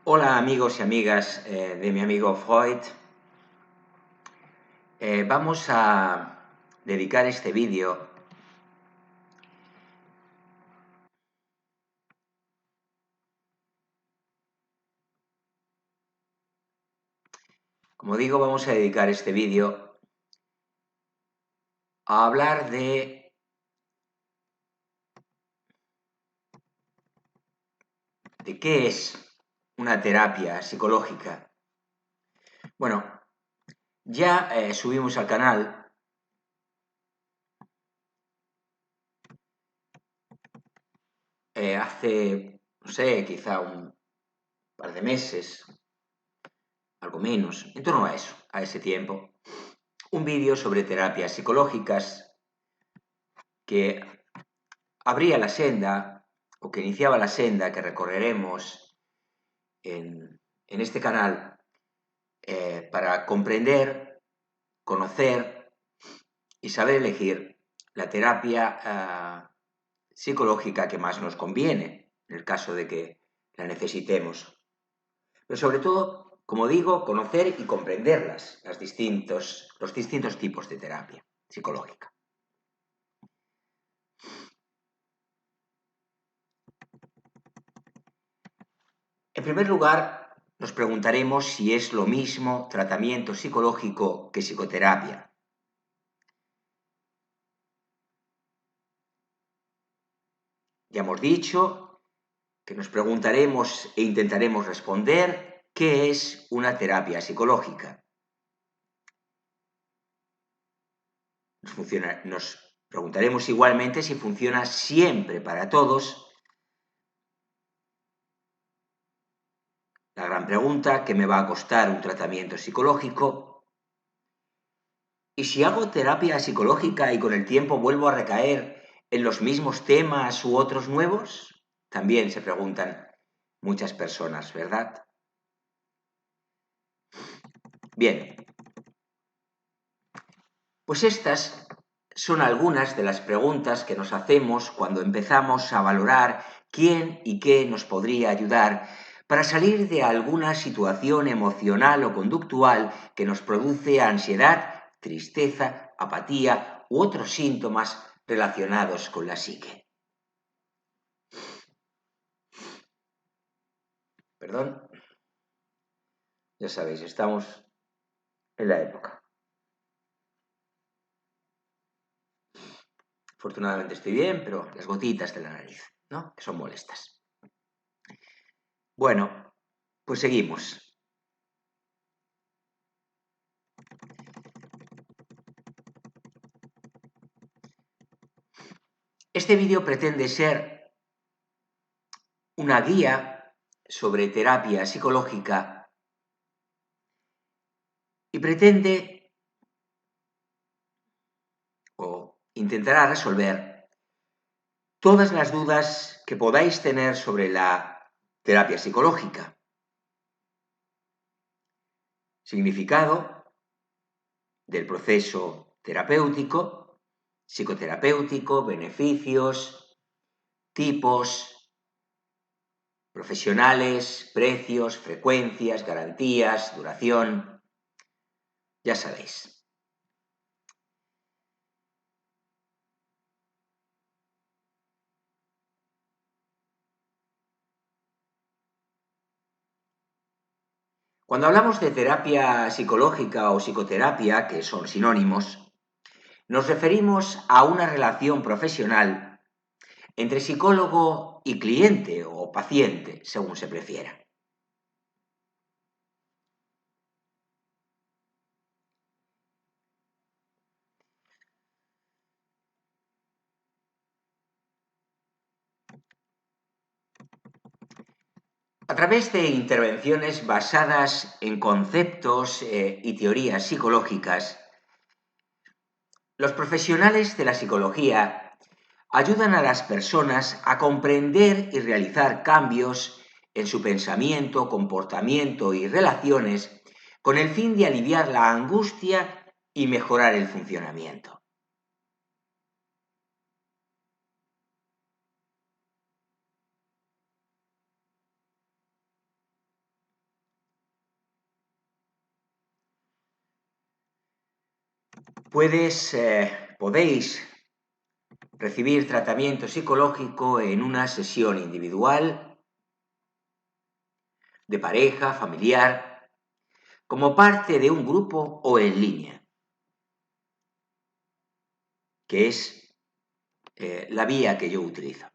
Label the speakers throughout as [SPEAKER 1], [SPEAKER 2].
[SPEAKER 1] Hola amigos y amigas de mi amigo Freud. Vamos a dedicar este vídeo vamos a dedicar este vídeo a hablar de qué es una terapia psicológica. Bueno, ya subimos al canal hace, no sé, quizá un par de meses, algo menos, en torno a eso, a ese tiempo, un vídeo sobre terapias psicológicas que abría la senda, o que iniciaba la senda que recorreremos en este canal para comprender, conocer y saber elegir la terapia psicológica que más nos conviene, en el caso de que la necesitemos. Pero sobre todo, como digo, conocer y comprender los distintos tipos de terapia psicológica. En primer lugar, nos preguntaremos si es lo mismo tratamiento psicológico que psicoterapia. Ya hemos dicho que nos preguntaremos e intentaremos responder qué es una terapia psicológica. Nos preguntaremos igualmente si funciona siempre para todos. La gran pregunta, ¿qué me va a costar un tratamiento psicológico? ¿Y si hago terapia psicológica y con el tiempo vuelvo a recaer en los mismos temas u otros nuevos? También se preguntan muchas personas, ¿verdad? Bien, pues estas son algunas de las preguntas que nos hacemos cuando empezamos a valorar quién y qué nos podría ayudar para salir de alguna situación emocional o conductual que nos produce ansiedad, tristeza, apatía u otros síntomas relacionados con la psique. Perdón, ya sabéis, estamos en la época. Afortunadamente estoy bien, pero las gotitas de la nariz, ¿no? Que son molestas. Bueno, pues seguimos. Este vídeo pretende ser una guía sobre terapia psicológica y pretende o intentará resolver todas las dudas que podáis tener sobre la terapia psicológica. Significado del proceso terapéutico, psicoterapéutico, beneficios, tipos, profesionales, precios, frecuencias, garantías, duración. Ya sabéis. Cuando hablamos de terapia psicológica o psicoterapia, que son sinónimos, nos referimos a una relación profesional entre psicólogo y cliente o paciente, según se prefiera. A través de intervenciones basadas en conceptos y teorías psicológicas, los profesionales de la psicología ayudan a las personas a comprender y realizar cambios en su pensamiento, comportamiento y relaciones con el fin de aliviar la angustia y mejorar el funcionamiento. podéis recibir tratamiento psicológico en una sesión individual, de pareja, familiar, como parte de un grupo o en línea, que es la vía que yo utilizo.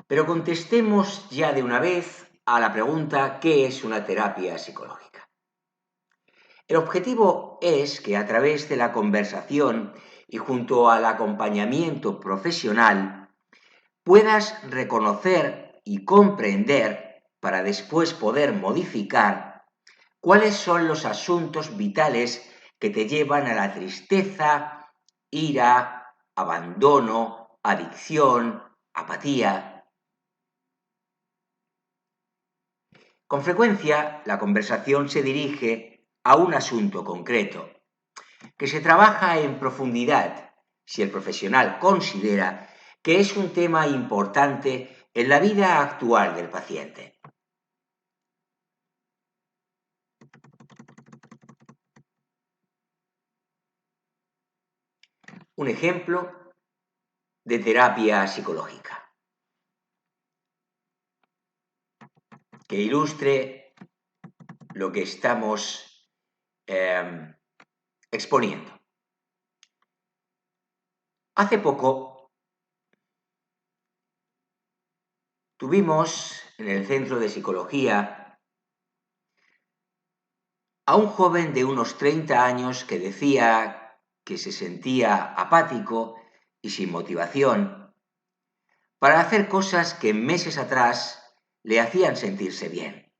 [SPEAKER 1] Pero contestemos ya de una vez a la pregunta: ¿qué es una terapia psicológica? El objetivo es que a través de la conversación y junto al acompañamiento profesional puedas reconocer y comprender para después poder modificar cuáles son los asuntos vitales que te llevan a la tristeza, ira, abandono, adicción, apatía. Con frecuencia, la conversación se dirige a un asunto concreto, que se trabaja en profundidad si el profesional considera que es un tema importante en la vida actual del paciente. Un ejemplo de terapia psicológica que ilustre lo que estamos exponiendo. Hace poco tuvimos en el centro de psicología a un joven de unos 30 años que decía que se sentía apático y sin motivación para hacer cosas que meses atrás le hacían sentirse bien.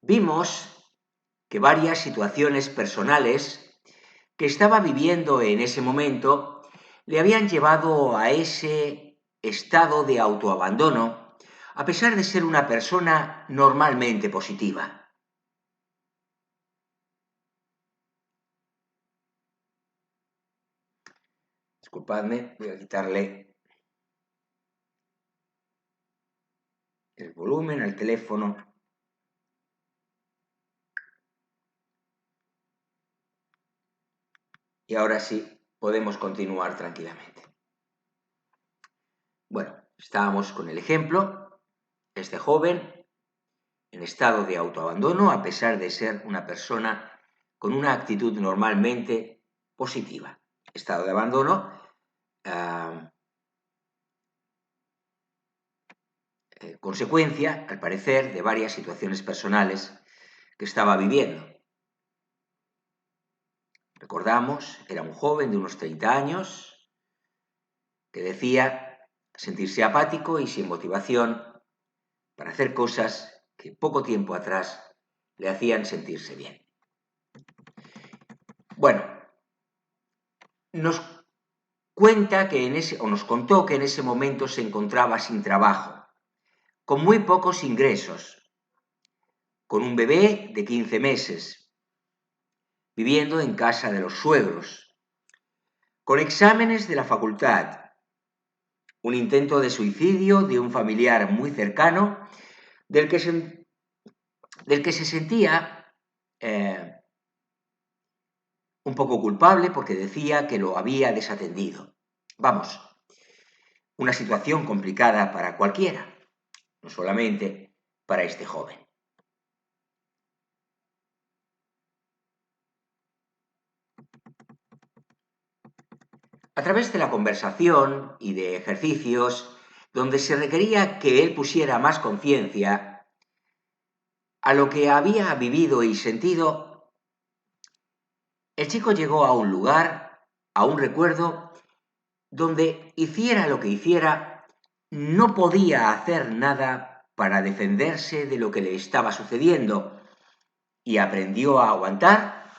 [SPEAKER 1] Vimos que varias situaciones personales que estaba viviendo en ese momento le habían llevado a ese estado de autoabandono, a pesar de ser una persona normalmente positiva. Disculpadme, voy a quitarle el volumen al teléfono. Y ahora sí, podemos continuar tranquilamente. Bueno, estábamos con el ejemplo, este joven en estado de autoabandono, a pesar de ser una persona con una actitud normalmente positiva. Estado de abandono, consecuencia, al parecer, de varias situaciones personales que estaba viviendo. Recordamos, era un joven de unos 30 años que decía sentirse apático y sin motivación para hacer cosas que poco tiempo atrás le hacían sentirse bien. Bueno, nos contó que en ese momento se encontraba sin trabajo, con muy pocos ingresos, con un bebé de 15 meses, viviendo en casa de los suegros, con exámenes de la facultad, un intento de suicidio de un familiar muy cercano del que se sentía un poco culpable porque decía que lo había desatendido. Vamos, una situación complicada para cualquiera, no solamente para este joven. A través de la conversación y de ejercicios donde se requería que él pusiera más conciencia a lo que había vivido y sentido, el chico llegó a un lugar, a un recuerdo, donde hiciera lo que hiciera, no podía hacer nada para defenderse de lo que le estaba sucediendo y aprendió a aguantar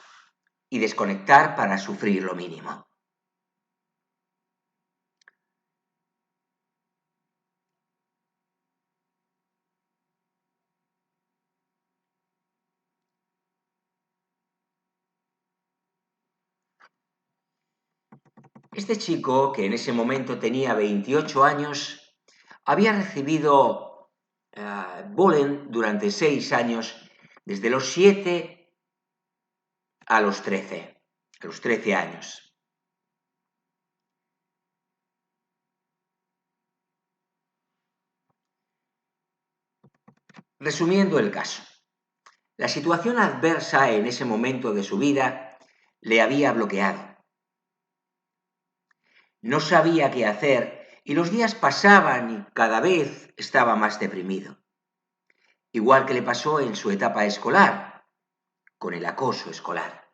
[SPEAKER 1] y desconectar para sufrir lo mínimo. Este chico, que en ese momento tenía 28 años, había recibido bullying durante 6 años, desde los 7 a los 13 años. Resumiendo el caso, la situación adversa en ese momento de su vida le había bloqueado. No sabía qué hacer y los días pasaban y cada vez estaba más deprimido. Igual que le pasó en su etapa escolar, con el acoso escolar.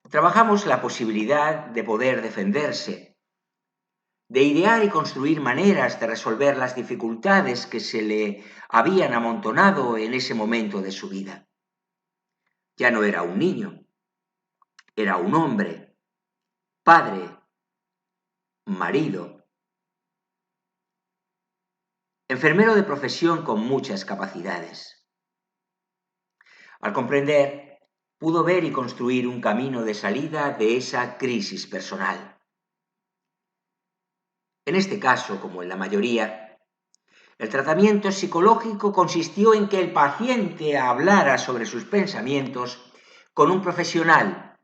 [SPEAKER 1] Trabajamos la posibilidad de poder defenderse, de idear y construir maneras de resolver las dificultades que se le habían amontonado en ese momento de su vida. Ya no era un niño, era un hombre, padre, marido, enfermero de profesión con muchas capacidades. Al comprender, pudo ver y construir un camino de salida de esa crisis personal. En este caso, como en la mayoría, el tratamiento psicológico consistió en que el paciente hablara sobre sus pensamientos con un profesional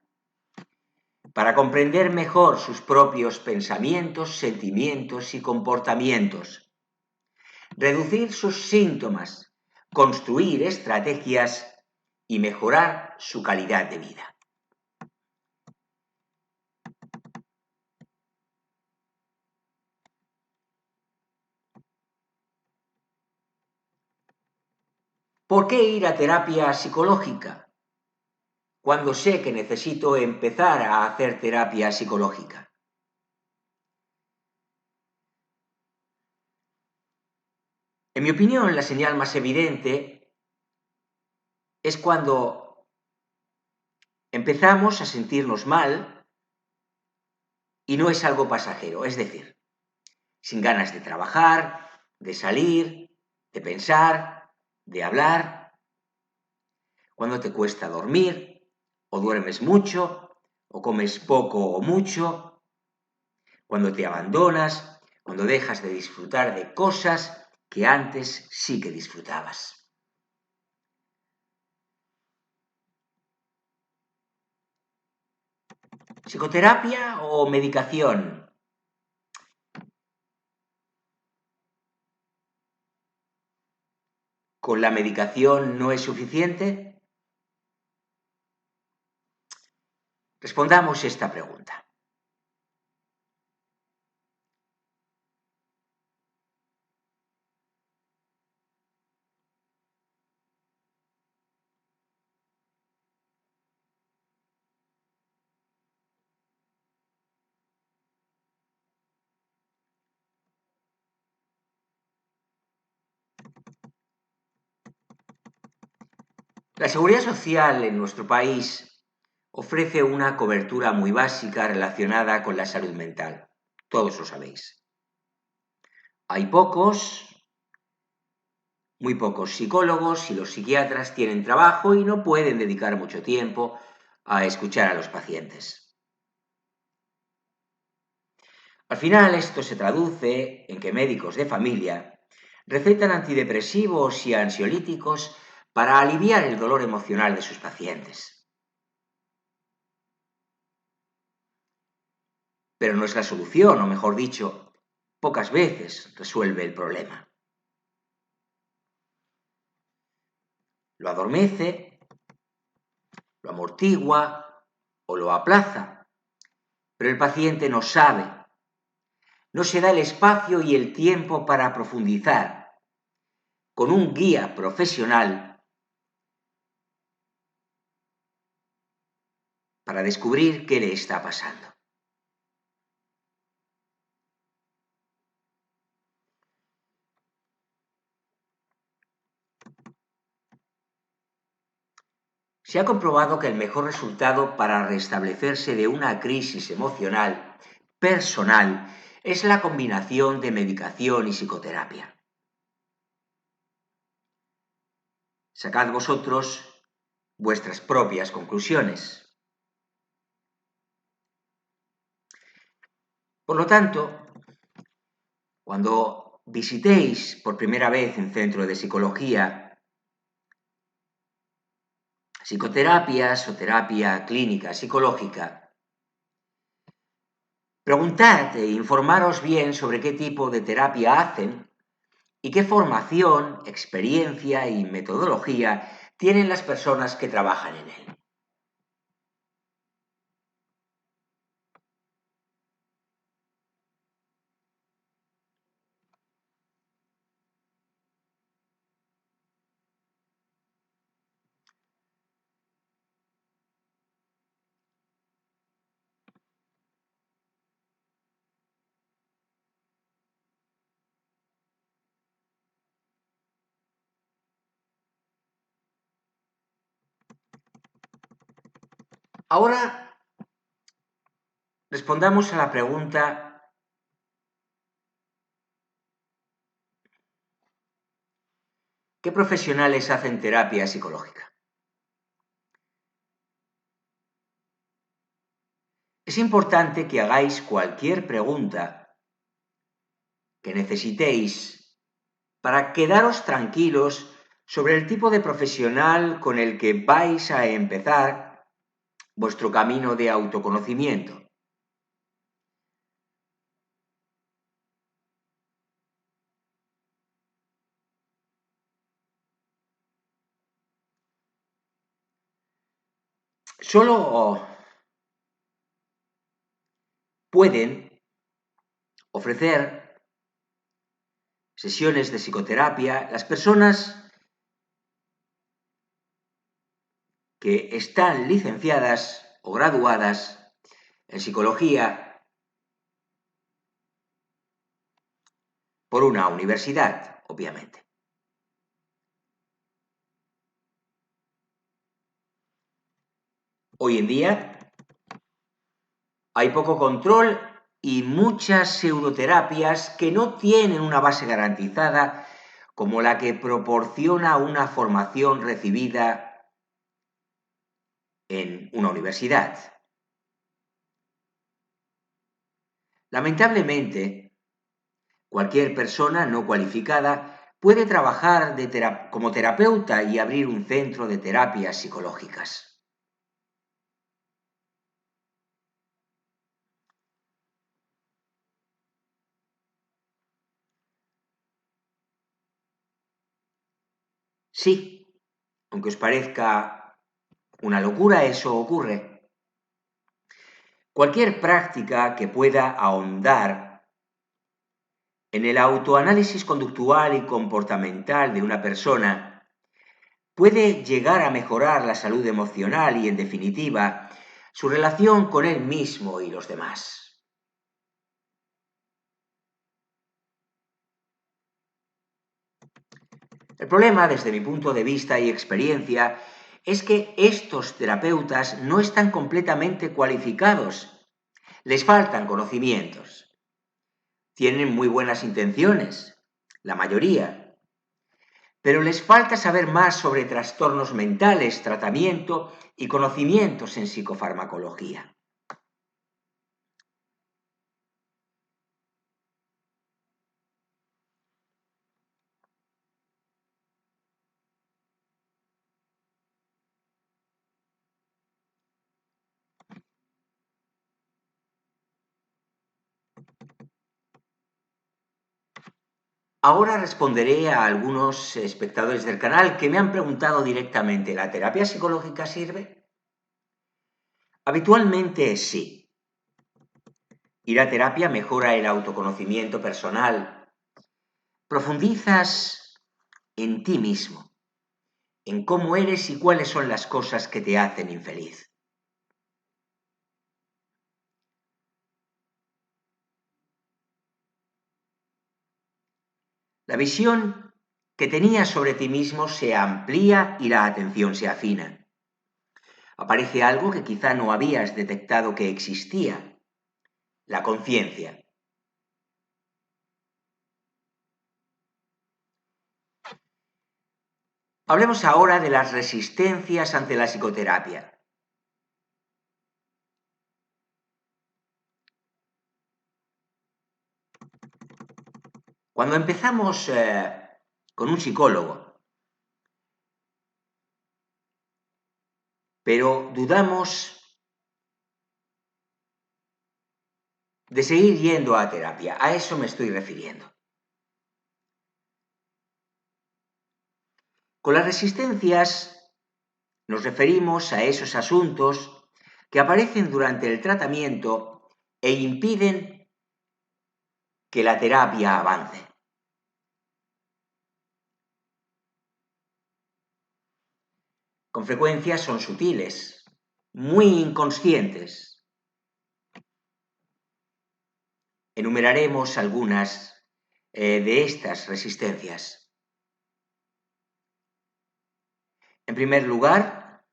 [SPEAKER 1] para comprender mejor sus propios pensamientos, sentimientos y comportamientos, reducir sus síntomas, construir estrategias y mejorar su calidad de vida. ¿Por qué ir a terapia psicológica cuando sé que necesito empezar a hacer terapia psicológica? En mi opinión, la señal más evidente es cuando empezamos a sentirnos mal y no es algo pasajero, es decir, sin ganas de trabajar, de salir, de pensar, de hablar, cuando te cuesta dormir, o duermes mucho, o comes poco o mucho, cuando te abandonas, cuando dejas de disfrutar de cosas que antes sí que disfrutabas. ¿Psicoterapia o medicación? ¿Con la medicación no es suficiente? Respondamos esta pregunta. La seguridad social en nuestro país ofrece una cobertura muy básica relacionada con la salud mental. Todos lo sabéis. Hay muy pocos psicólogos y los psiquiatras tienen trabajo y no pueden dedicar mucho tiempo a escuchar a los pacientes. Al final esto se traduce en que médicos de familia recetan antidepresivos y ansiolíticos para aliviar el dolor emocional de sus pacientes. Pero no es la solución, o mejor dicho, pocas veces resuelve el problema. Lo adormece, lo amortigua o lo aplaza, pero el paciente no sabe, no se da el espacio y el tiempo para profundizar con un guía profesional para descubrir qué le está pasando. Se ha comprobado que el mejor resultado para restablecerse de una crisis emocional personal es la combinación de medicación y psicoterapia. Sacad vosotros vuestras propias conclusiones. Por lo tanto, cuando visitéis por primera vez un centro de psicología, psicoterapias o terapia clínica psicológica, preguntad e informaros bien sobre qué tipo de terapia hacen y qué formación, experiencia y metodología tienen las personas que trabajan en él. Ahora respondamos a la pregunta: ¿qué profesionales hacen terapia psicológica? Es importante que hagáis cualquier pregunta que necesitéis para quedaros tranquilos sobre el tipo de profesional con el que vais a empezar vuestro camino de autoconocimiento. Solo pueden ofrecer sesiones de psicoterapia las personas que están licenciadas o graduadas en psicología por una universidad, obviamente. Hoy en día hay poco control y muchas pseudoterapias que no tienen una base garantizada como la que proporciona una formación recibida en una universidad. Lamentablemente, cualquier persona no cualificada puede trabajar como terapeuta y abrir un centro de terapias psicológicas. Sí, aunque os parezca una locura, eso ocurre. Cualquier práctica que pueda ahondar en el autoanálisis conductual y comportamental de una persona puede llegar a mejorar la salud emocional y, en definitiva, su relación con él mismo y los demás. El problema, desde mi punto de vista y experiencia, es que estos terapeutas no están completamente cualificados. Les faltan conocimientos. Tienen muy buenas intenciones, la mayoría, pero les falta saber más sobre trastornos mentales, tratamiento y conocimientos en psicofarmacología. Ahora responderé a algunos espectadores del canal que me han preguntado directamente: ¿la terapia psicológica sirve? Habitualmente sí. Ir a terapia mejora el autoconocimiento personal. Profundizas en ti mismo, en cómo eres y cuáles son las cosas que te hacen infeliz. La visión que tenías sobre ti mismo se amplía y la atención se afina. Aparece algo que quizá no habías detectado que existía: la conciencia. Hablemos ahora de las resistencias ante la psicoterapia. Cuando empezamos con un psicólogo, pero dudamos de seguir yendo a terapia, a eso me estoy refiriendo. Con las resistencias nos referimos a esos asuntos que aparecen durante el tratamiento e impiden que la terapia avance. Con frecuencia son sutiles, muy inconscientes. Enumeraremos algunas de estas resistencias. En primer lugar,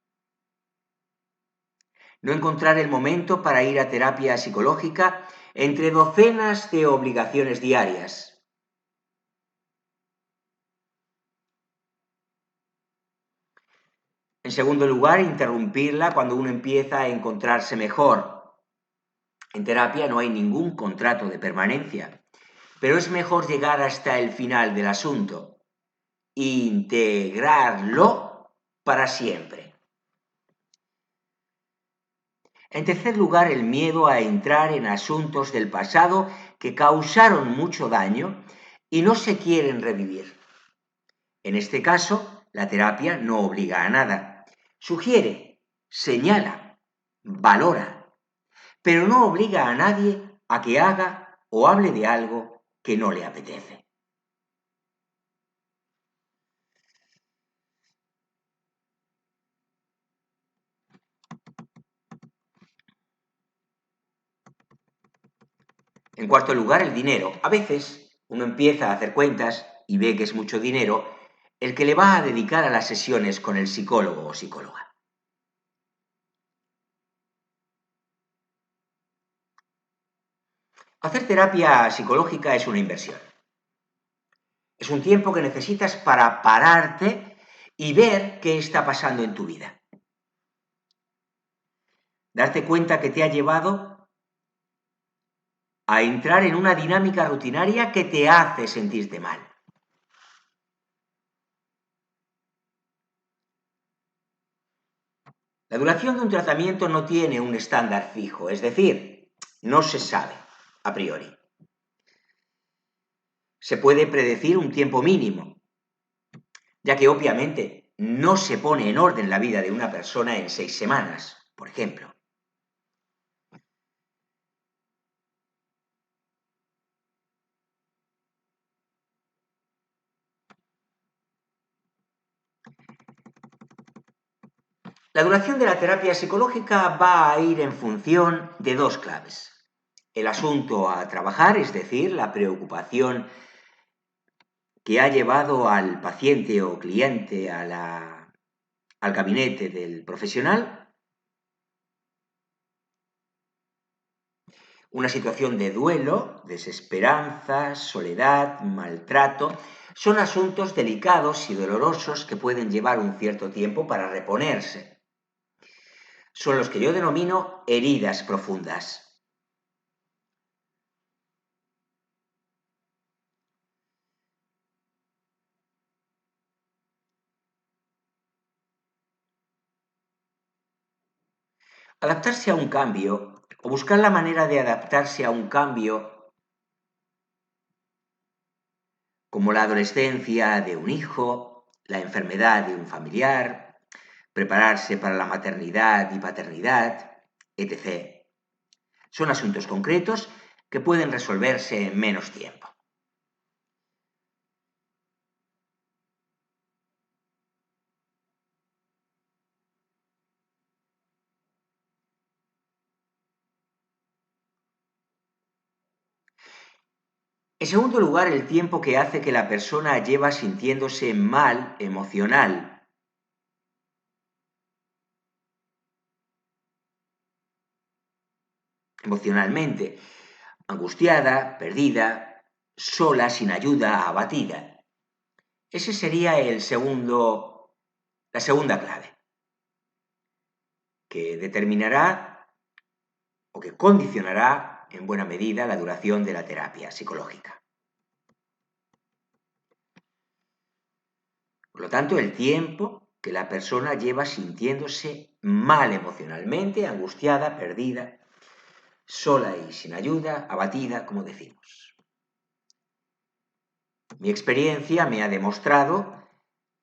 [SPEAKER 1] no encontrar el momento para ir a terapia psicológica entre docenas de obligaciones diarias. En segundo lugar, interrumpirla cuando uno empieza a encontrarse mejor. En terapia no hay ningún contrato de permanencia, pero es mejor llegar hasta el final del asunto, integrarlo para siempre. En tercer lugar, el miedo a entrar en asuntos del pasado que causaron mucho daño y no se quieren revivir. En este caso, la terapia no obliga a nada. Sugiere, señala, valora, pero no obliga a nadie a que haga o hable de algo que no le apetece. En cuarto lugar, el dinero. A veces uno empieza a hacer cuentas y ve que es mucho dinero el que le va a dedicar a las sesiones con el psicólogo o psicóloga. Hacer terapia psicológica es una inversión. Es un tiempo que necesitas para pararte y ver qué está pasando en tu vida. Darte cuenta que te ha llevado a entrar en una dinámica rutinaria que te hace sentirte mal. La duración de un tratamiento no tiene un estándar fijo, es decir, no se sabe a priori. Se puede predecir un tiempo mínimo, ya que obviamente no se pone en orden la vida de una persona en 6 semanas, por ejemplo. La duración de la terapia psicológica va a ir en función de dos claves. El asunto a trabajar, es decir, la preocupación que ha llevado al paciente o cliente al gabinete del profesional, una situación de duelo, desesperanza, soledad, maltrato, son asuntos delicados y dolorosos que pueden llevar un cierto tiempo para reponerse. Son los que yo denomino heridas profundas. Adaptarse a un cambio o buscar la manera de adaptarse a un cambio, como la adolescencia de un hijo, la enfermedad de un familiar, prepararse para la maternidad y paternidad, etc. Son asuntos concretos que pueden resolverse en menos tiempo. En segundo lugar, el tiempo que hace que la persona lleva sintiéndose mal emocionalmente, angustiada, perdida, sola, sin ayuda, abatida. Ese sería el segundo La segunda clave, que determinará o que condicionará en buena medida la duración de la terapia psicológica. Por lo tanto, el tiempo que la persona lleva sintiéndose mal emocionalmente, angustiada, perdida, sola y sin ayuda, abatida, como decimos. Mi experiencia me ha demostrado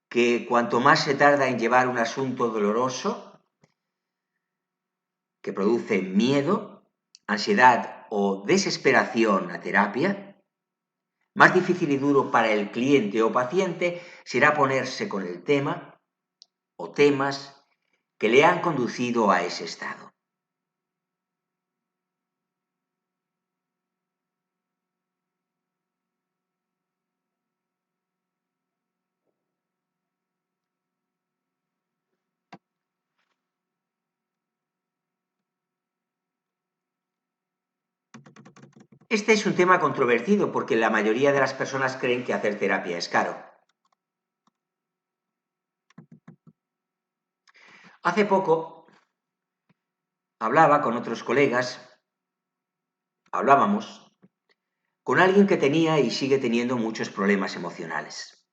[SPEAKER 1] que cuanto más se tarda en llevar un asunto doloroso, que produce miedo, ansiedad o desesperación a terapia, más difícil y duro para el cliente o paciente será ponerse con el tema o temas que le han conducido a ese estado. Este es un tema controvertido porque la mayoría de las personas creen que hacer terapia es caro. Hace poco hablaba con otros colegas, hablábamos con alguien que tenía y sigue teniendo muchos problemas emocionales.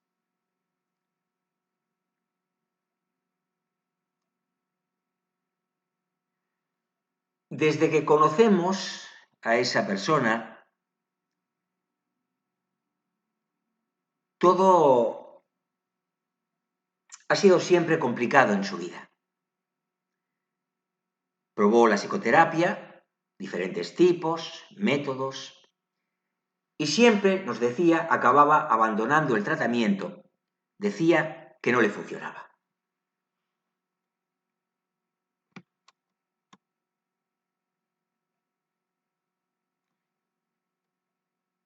[SPEAKER 1] Desde que conocemos a esa persona, todo ha sido siempre complicado en su vida. Probó la psicoterapia, diferentes tipos, métodos, y siempre, nos decía, acababa abandonando el tratamiento. Decía que no le funcionaba.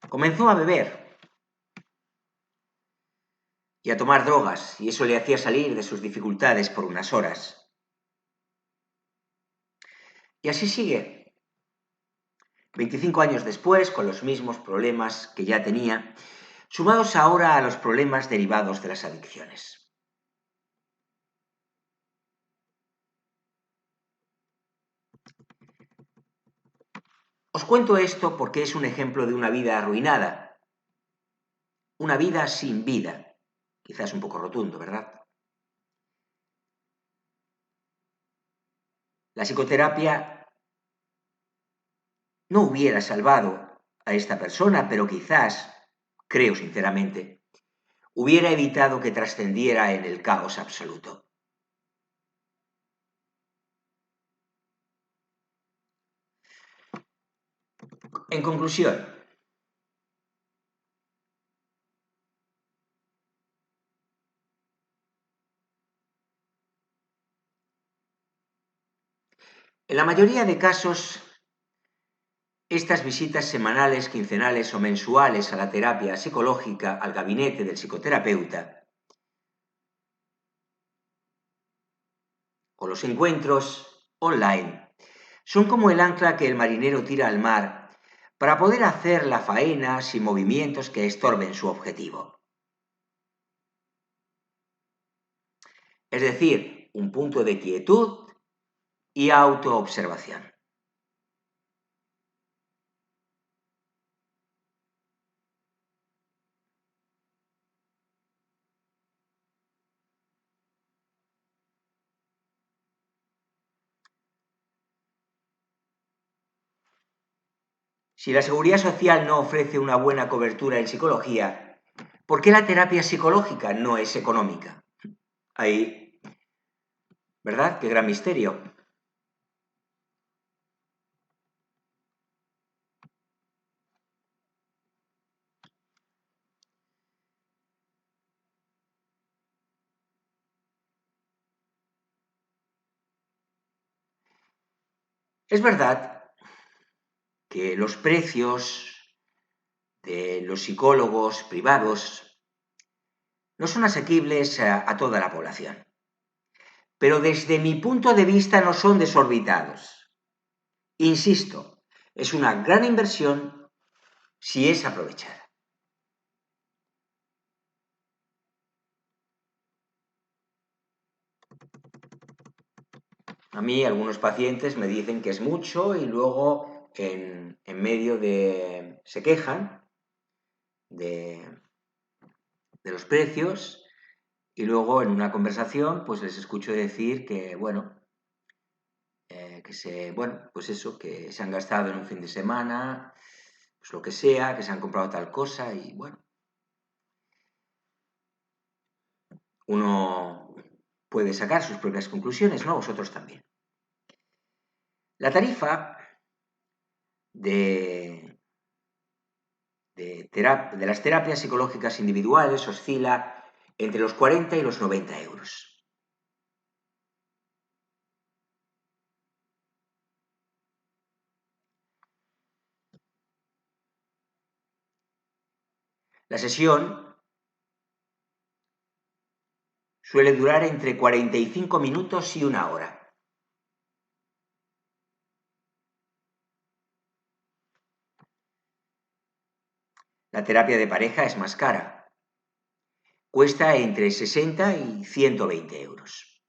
[SPEAKER 1] Comenzó a beber y a tomar drogas, y eso le hacía salir de sus dificultades por unas horas. Y así sigue. 25 años después, con los mismos problemas que ya tenía, sumados ahora a los problemas derivados de las adicciones. Os cuento esto porque es un ejemplo de una vida arruinada, una vida sin vida. Quizás un poco rotundo, ¿verdad? La psicoterapia no hubiera salvado a esta persona, pero quizás, creo sinceramente, hubiera evitado que trascendiera en el caos absoluto. En conclusión, en la mayoría de casos, estas visitas semanales, quincenales o mensuales a la terapia psicológica, al gabinete del psicoterapeuta, o los encuentros online, son como el ancla que el marinero tira al mar para poder hacer la faena sin movimientos que estorben su objetivo. Es decir, un punto de quietud y autoobservación. Si la seguridad social no ofrece una buena cobertura en psicología, ¿por qué la terapia psicológica no es económica? Ahí, ¿verdad? Qué gran misterio. Es verdad que los precios de los psicólogos privados no son asequibles a toda la población, pero desde mi punto de vista no son desorbitados. Insisto, es una gran inversión si es aprovechada. A mí algunos pacientes me dicen que es mucho y luego en medio se quejan de los precios y luego en una conversación pues les escucho decir que, bueno, pues eso, que se han gastado en un fin de semana, pues lo que sea, que se han comprado tal cosa y bueno, uno puede sacar sus propias conclusiones, ¿no? Vosotros también. La tarifa de las terapias psicológicas individuales oscila entre los 40 y los 90 euros. La sesión suele durar entre 45 minutos y una hora. La terapia de pareja es más cara. Cuesta entre 60 y 120 euros.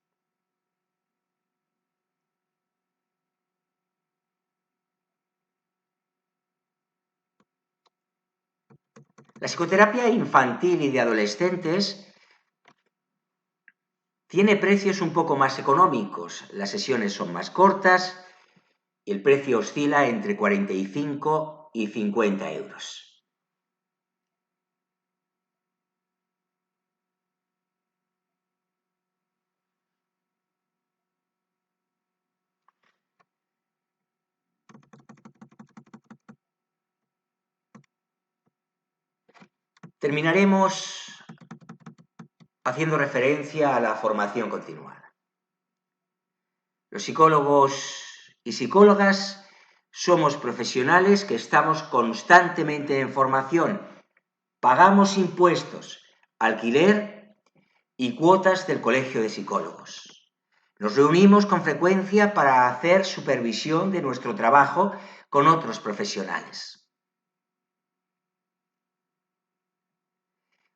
[SPEAKER 1] La psicoterapia infantil y de adolescentes tiene precios un poco más económicos. Las sesiones son más cortas y el precio oscila entre 45 y 50 euros. Terminaremos haciendo referencia a la formación continuada. Los psicólogos y psicólogas somos profesionales que estamos constantemente en formación. Pagamos impuestos, alquiler y cuotas del Colegio de Psicólogos. Nos reunimos con frecuencia para hacer supervisión de nuestro trabajo con otros profesionales.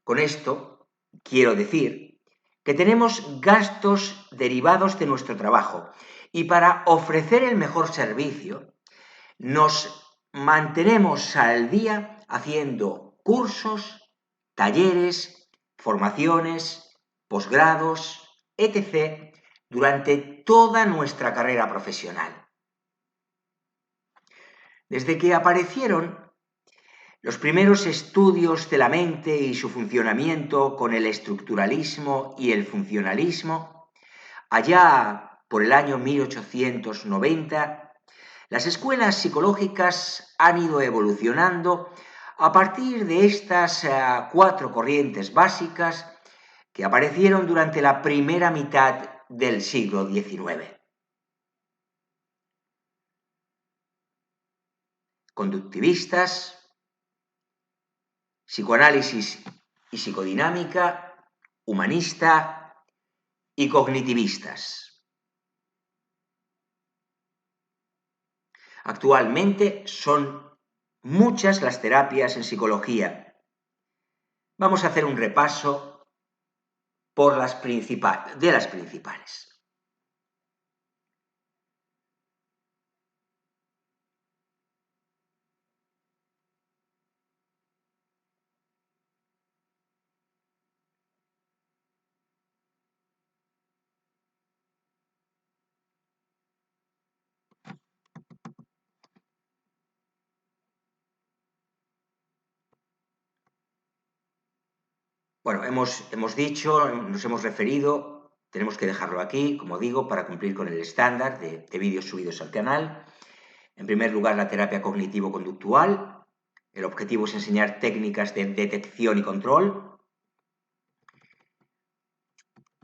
[SPEAKER 1] Con esto quiero decir que tenemos gastos derivados de nuestro trabajo y para ofrecer el mejor servicio nos mantenemos al día haciendo cursos, talleres, formaciones, posgrados, etc. durante toda nuestra carrera profesional. Desde que aparecieron los primeros estudios de la mente y su funcionamiento con el estructuralismo y el funcionalismo, allá por el año 1890, las escuelas psicológicas han ido evolucionando a partir de estas 4 corrientes básicas que aparecieron durante la primera mitad del siglo XIX. Conductivistas, psicoanálisis y psicodinámica, humanista y cognitivistas. Actualmente son muchas las terapias en psicología. Vamos a hacer un repaso de las principales. Bueno, hemos dicho, nos hemos referido, tenemos que dejarlo aquí, como digo, para cumplir con el estándar de vídeos subidos al canal. En primer lugar, la terapia cognitivo-conductual. El objetivo es enseñar técnicas de detección y control.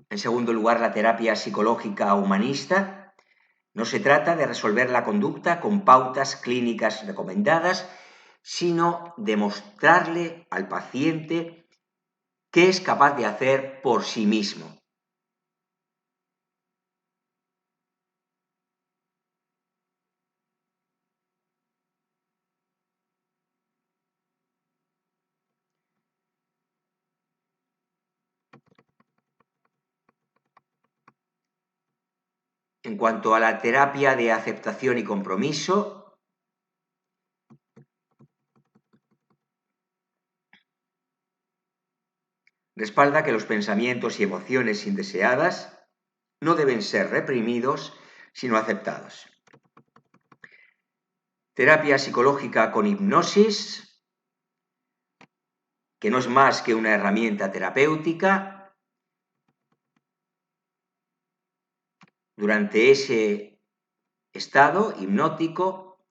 [SPEAKER 1] En segundo lugar, la terapia psicológica humanista. No se trata de resolver la conducta con pautas clínicas recomendadas, sino de mostrarle al paciente qué es capaz de hacer por sí mismo. En cuanto a la terapia de aceptación y compromiso, respalda que los pensamientos y emociones indeseadas no deben ser reprimidos, sino aceptados. Terapia psicológica con hipnosis, que no es más que una herramienta terapéutica. Durante ese estado hipnótico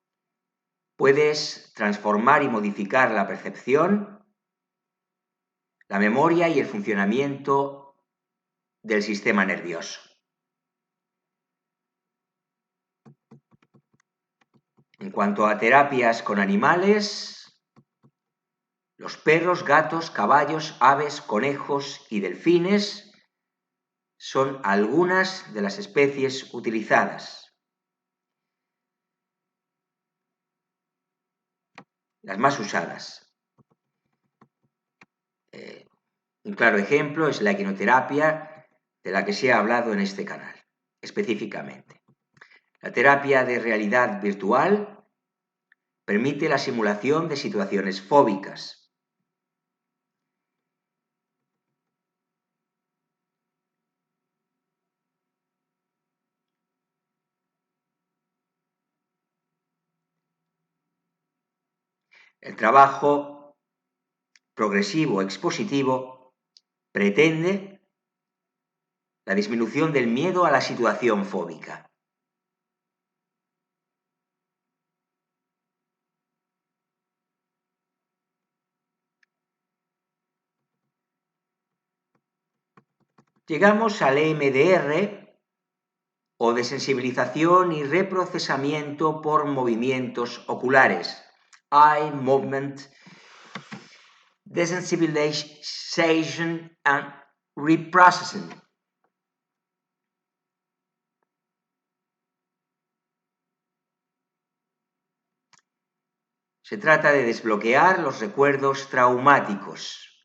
[SPEAKER 1] puedes transformar y modificar la percepción, la memoria y el funcionamiento del sistema nervioso. En cuanto a terapias con animales, los perros, gatos, caballos, aves, conejos y delfines son algunas de las especies utilizadas. Las más usadas. Un claro ejemplo es la equinoterapia, de la que se ha hablado en este canal, específicamente. La terapia de realidad virtual permite la simulación de situaciones fóbicas. El trabajo progresivo expositivo pretende la disminución del miedo a la situación fóbica. Llegamos al EMDR, o desensibilización y reprocesamiento por movimientos oculares. Eye Movement Desensibilization and Reprocessing. Se trata de desbloquear los recuerdos traumáticos.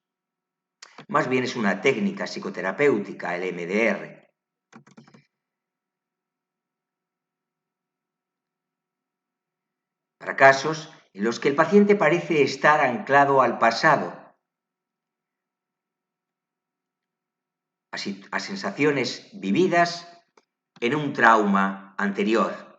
[SPEAKER 1] Más bien es una técnica psicoterapéutica, el EMDR. Para casos en los que el paciente parece estar anclado al pasado, a sensaciones vividas en un trauma anterior.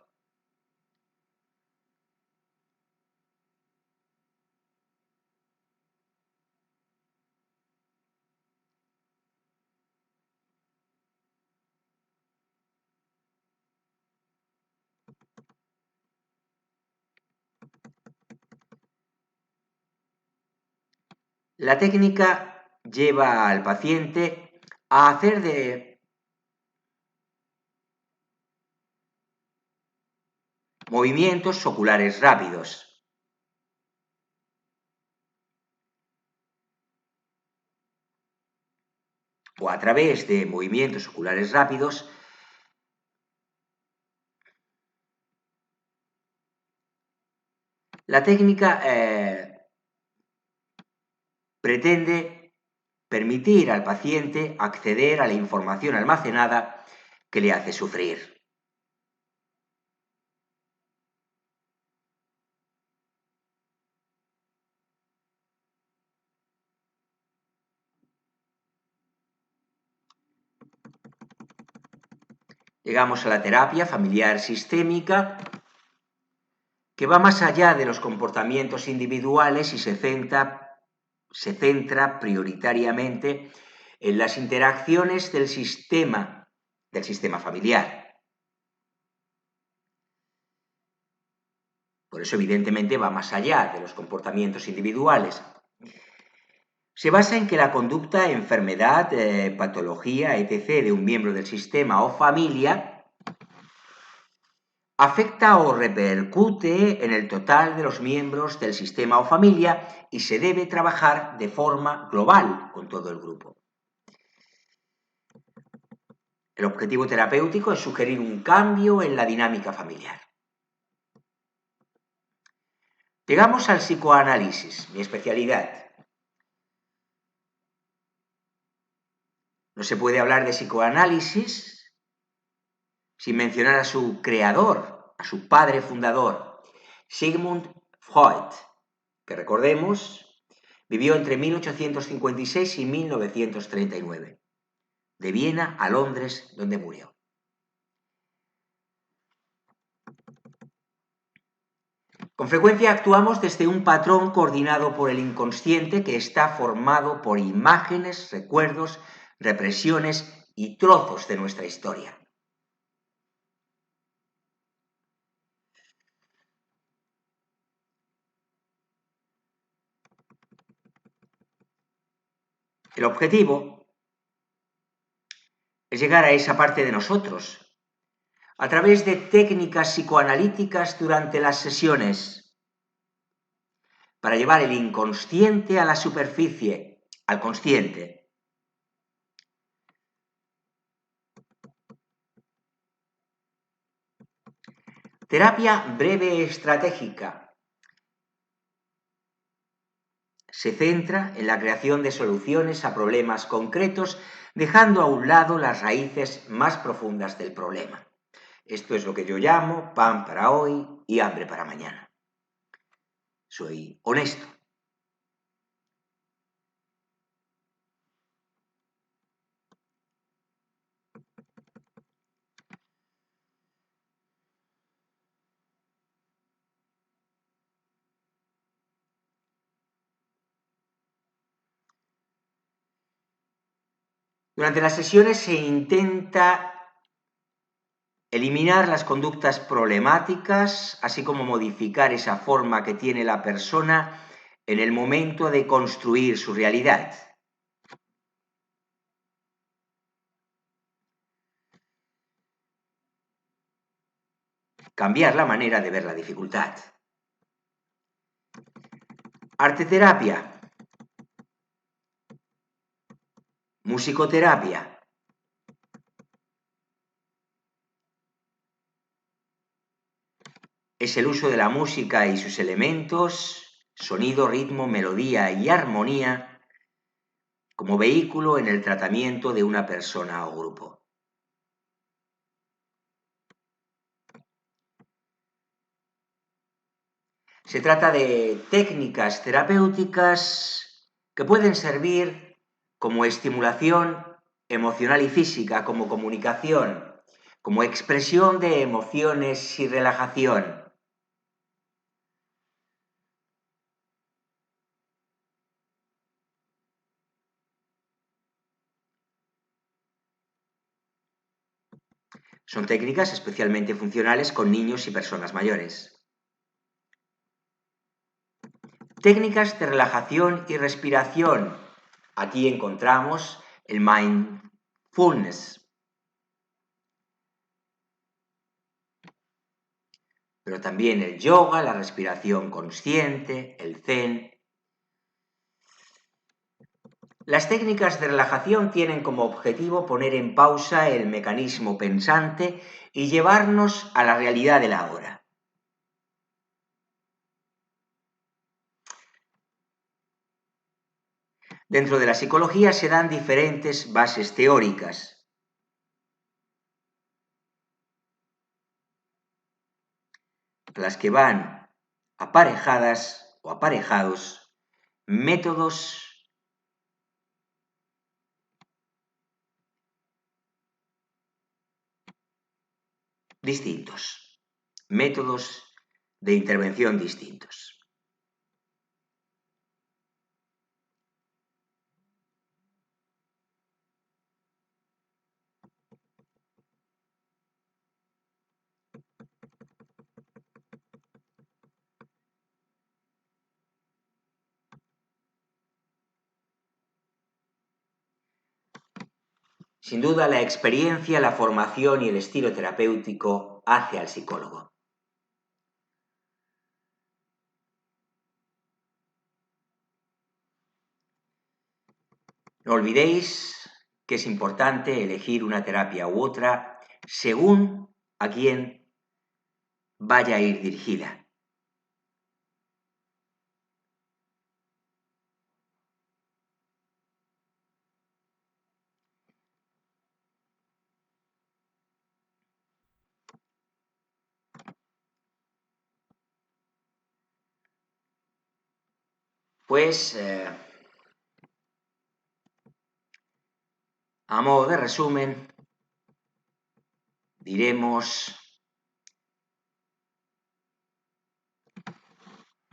[SPEAKER 1] La técnica lleva al paciente a hacer de movimientos oculares rápidos. O a través de movimientos oculares rápidos, la técnica pretende permitir al paciente acceder a la información almacenada que le hace sufrir. Llegamos a la terapia familiar sistémica, que va más allá de los comportamientos individuales y se centra prioritariamente en las interacciones del sistema familiar. Por eso, evidentemente, va más allá de los comportamientos individuales. Se basa en que la conducta, enfermedad, patología, etc. de un miembro del sistema o familia afecta o repercute en el total de los miembros del sistema o familia y se debe trabajar de forma global con todo el grupo. El objetivo terapéutico es sugerir un cambio en la dinámica familiar. Llegamos al psicoanálisis, mi especialidad. No se puede hablar de psicoanálisis sin mencionar a su creador, a su padre fundador, Sigmund Freud, que recordemos, vivió entre 1856 y 1939, de Viena a Londres, donde murió. Con frecuencia actuamos desde un patrón coordinado por el inconsciente que está formado por imágenes, recuerdos, represiones y trozos de nuestra historia. El objetivo es llegar a esa parte de nosotros a través de técnicas psicoanalíticas durante las sesiones para llevar el inconsciente a la superficie, al consciente. Terapia breve estratégica. Se centra en la creación de soluciones a problemas concretos, dejando a un lado las raíces más profundas del problema. Esto es lo que yo llamo pan para hoy y hambre para mañana. Soy honesto. Durante las sesiones se intenta eliminar las conductas problemáticas, así como modificar esa forma que tiene la persona en el momento de construir su realidad. Cambiar la manera de ver la dificultad. Arteterapia. Musicoterapia. Es el uso de la música y sus elementos, sonido, ritmo, melodía y armonía, como vehículo en el tratamiento de una persona o grupo. Se trata de técnicas terapéuticas que pueden servir como estimulación emocional y física, como comunicación, como expresión de emociones y relajación. Son técnicas especialmente funcionales con niños y personas mayores. Técnicas de relajación y respiración. Aquí encontramos el mindfulness. Pero también el yoga, la respiración consciente, el zen. Las técnicas de relajación tienen como objetivo poner en pausa el mecanismo pensante y llevarnos a la realidad del ahora. Dentro de la psicología se dan diferentes bases teóricas. Las que van aparejadas o aparejados métodos distintos, métodos de intervención distintos. Sin duda, la experiencia, la formación y el estilo terapéutico hace al psicólogo. No olvidéis que es importante elegir una terapia u otra según a quién vaya a ir dirigida. Pues, a modo de resumen, diremos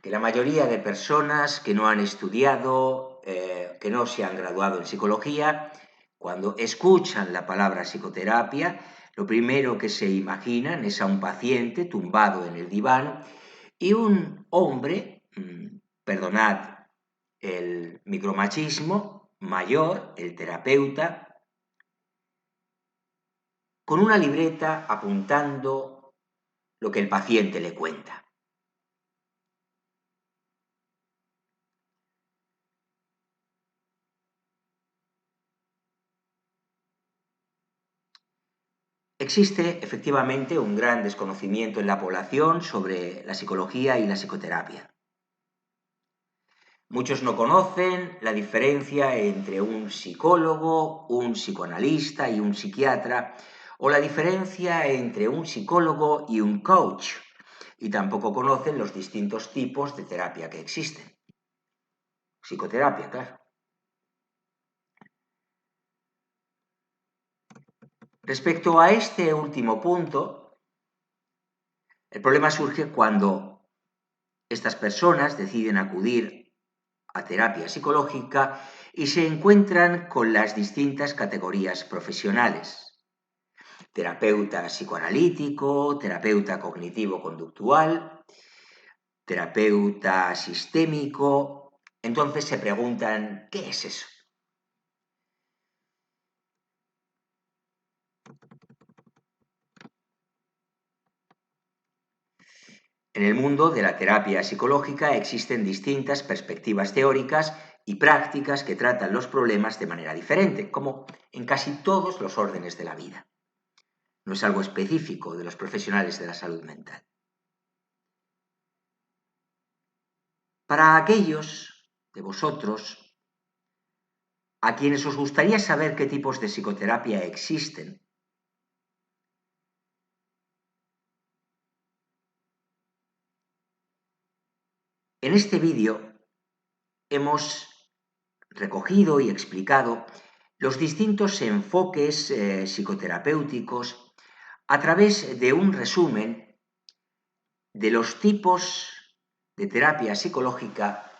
[SPEAKER 1] que la mayoría de personas que no han estudiado, que no se han graduado en psicología, cuando escuchan la palabra psicoterapia, lo primero que se imaginan es a un paciente tumbado en el diván y un hombre, perdonad el micromachismo, mayor, el terapeuta, con una libreta apuntando lo que el paciente le cuenta. Existe efectivamente un gran desconocimiento en la población sobre la psicología y la psicoterapia. Muchos no conocen la diferencia entre un psicólogo, un psicoanalista y un psiquiatra, o la diferencia entre un psicólogo y un coach, y tampoco conocen los distintos tipos de terapia que existen. Psicoterapia, claro. Respecto a este último punto, el problema surge cuando estas personas deciden acudir a terapia psicológica y se encuentran con las distintas categorías profesionales. Terapeuta psicoanalítico, terapeuta cognitivo-conductual, terapeuta sistémico. Entonces se preguntan, ¿qué es eso? En el mundo de la terapia psicológica existen distintas perspectivas teóricas y prácticas que tratan los problemas de manera diferente, como en casi todos los órdenes de la vida. No es algo específico de los profesionales de la salud mental. Para aquellos de vosotros a quienes os gustaría saber qué tipos de psicoterapia existen, en este vídeo hemos recogido y explicado los distintos enfoques psicoterapéuticos a través de un resumen de los tipos de terapia psicológica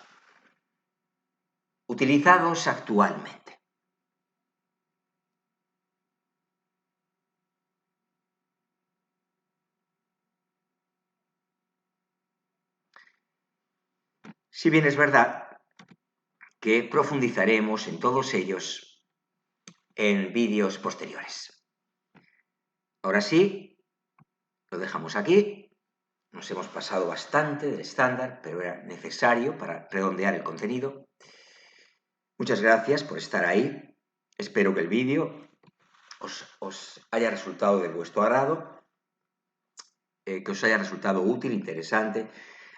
[SPEAKER 1] utilizados actualmente. Si bien es verdad que profundizaremos en todos ellos en vídeos posteriores. Ahora sí, lo dejamos aquí. Nos hemos pasado bastante del estándar, pero era necesario para redondear el contenido. Muchas gracias por estar ahí. Espero que el vídeo os haya resultado de vuestro agrado, que os haya resultado útil, interesante,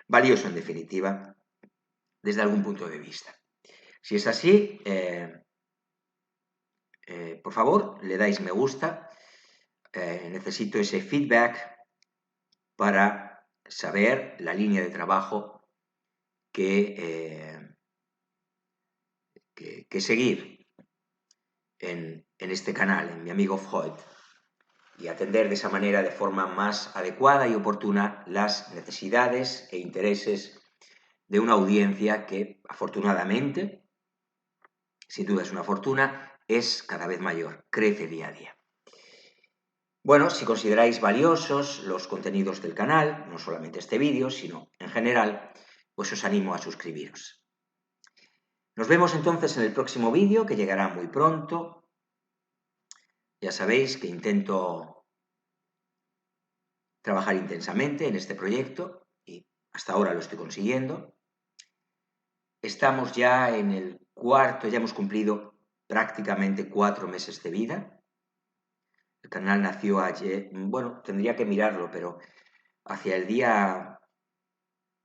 [SPEAKER 1] valioso en definitiva, desde algún punto de vista. Si es así, por favor, le dais me gusta. Necesito ese feedback para saber la línea de trabajo que seguir en este canal, en mi amigo Freud, y atender de esa manera, de forma más adecuada y oportuna, las necesidades e intereses de una audiencia que, afortunadamente, sin duda es una fortuna, es cada vez mayor, crece día a día. Bueno, si consideráis valiosos los contenidos del canal, no solamente este vídeo, sino en general, pues os animo a suscribiros. Nos vemos entonces en el próximo vídeo, que llegará muy pronto. Ya sabéis que intento trabajar intensamente en este proyecto y hasta ahora lo estoy consiguiendo. Estamos ya en el cuarto, ya hemos cumplido prácticamente 4 meses de vida. El canal nació ayer, bueno, tendría que mirarlo, pero hacia el día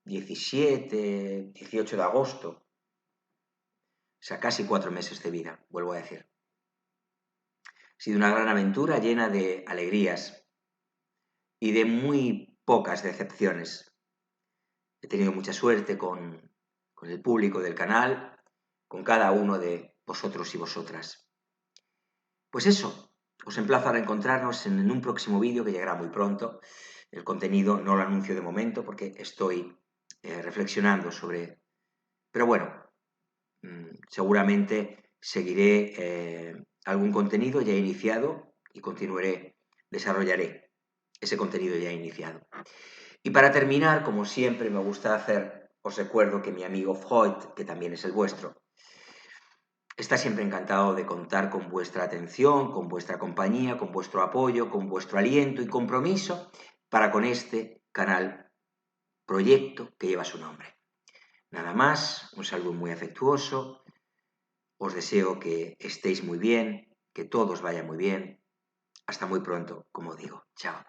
[SPEAKER 1] 17, 18 de agosto, o sea, casi 4 meses de vida, vuelvo a decir. Ha sido una gran aventura llena de alegrías y de muy pocas decepciones. He tenido mucha suerte con con el público del canal, con cada uno de vosotros y vosotras. Pues eso, os emplazo a reencontrarnos en un próximo vídeo que llegará muy pronto. El contenido no lo anuncio de momento porque estoy reflexionando sobre... Pero bueno, seguramente seguiré algún contenido ya iniciado y desarrollaré ese contenido ya iniciado. Y para terminar, como siempre me gusta hacer, os recuerdo que mi amigo Freud, que también es el vuestro, está siempre encantado de contar con vuestra atención, con vuestra compañía, con vuestro apoyo, con vuestro aliento y compromiso para con este canal, proyecto que lleva su nombre. Nada más, un saludo muy afectuoso. Os deseo que estéis muy bien, que todos vayan muy bien. Hasta muy pronto, como digo. Chao.